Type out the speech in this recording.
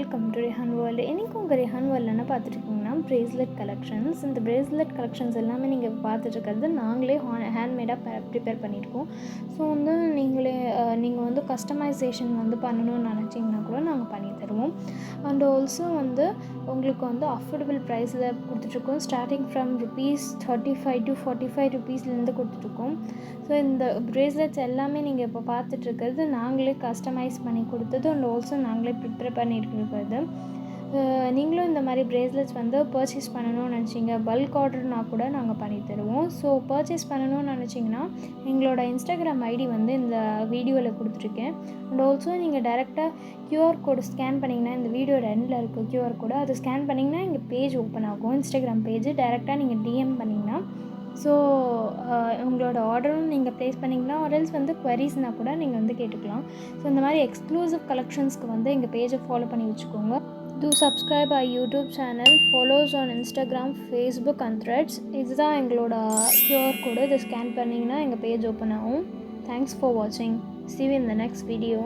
Welcome to Rihan world. இன்றைக்கி உங்கள் Rihan world என்ன பார்த்துட்ருக்கீங்கன்னா ப்ரேஸ்லெட் கலெக்ஷன்ஸ். இந்த ப்ரேஸ்லெட் கலெக்ஷன்ஸ் எல்லாமே நீங்கள் பார்த்துட்ருக்கிறது நாங்களே ஹேண்ட்மேடாக ப்ரிப்பேர் பண்ணியிருக்கோம். ஸோ வந்து நீங்கள் வந்து கஸ்டமைசேஷன் வந்து பண்ணணும்னு நினச்சிங்கன்னா கூட நாங்கள் பண்ணி தருவோம். அண்ட் ஆல்சோ வந்து உங்களுக்கு வந்து அஃபோர்டபுள் ப்ரைஸில் கொடுத்துட்ருக்கோம். ஸ்டார்டிங் ஃப்ரம் ₹35 to ₹45 கொடுத்துட்ருக்கோம். ஸோ இந்த ப்ரேஸ்லெட்ஸ் எல்லாமே நீங்கள் இப்போ பார்த்துட்ருக்கிறது நாங்களே கஸ்டமைஸ் பண்ணி கொடுத்தது அண்ட் ஆல்சோ நாங்களே ப்ரிப்பேர் பண்ணியிருக்கிறது. நீங்களும் இந்த மாதிரி ப்ரேஸ்லெட்ஸ் வந்து பர்ச்சேஸ் பண்ணணும்னு நினச்சிங்க, பல்க் ஆர்டர்னா கூட நாங்கள் பண்ணி தருவோம். ஸோ பர்ச்சேஸ் பண்ணணும்னு நினச்சிங்கன்னா எங்களோட இன்ஸ்டாகிராம் ஐடி வந்து இந்த வீடியோவில் கொடுத்துருக்கேன். அண்ட் ஆல்சோ நீங்கள் டேரெக்டாக கியூஆர் கோடு ஸ்கேன் பண்ணிங்கன்னா, இந்த வீடியோட எண்டில் இருக்க கியூஆர் கோடு அதை ஸ்கேன் பண்ணிங்கன்னா எங்கள் பேஜ் ஓப்பன் ஆகும், இன்ஸ்டாகிராம் பேஜ். டேரெக்டாக நீங்கள் டிஎம் பண்ணிங்கன்னா ஸோ உங்களோட ஆர்டரும் நீங்கள் ப்ளேஸ் பண்ணிங்கன்னா ஆர்எல்ஸ் வந்து குவரிஸ்னால் கூட நீங்கள் வந்து கேட்டுக்கலாம். ஸோ இந்த மாதிரி எக்ஸ்க்ளூசிவ் கலெக்ஷன்ஸ்க்கு வந்து எங்கள் பேஜை ஃபாலோ பண்ணி வச்சுக்கோங்க. Do subscribe our YouTube channel, follows on Instagram, Facebook and Threads. இதுதான் எங்களோட QR கோடு. இதை ஸ்கேன் பண்ணிங்கன்னா எங்கள் பேஜ் ஓப்பன் ஆகும். தேங்க்ஸ் ஃபார் வாட்சிங். See you in the next video.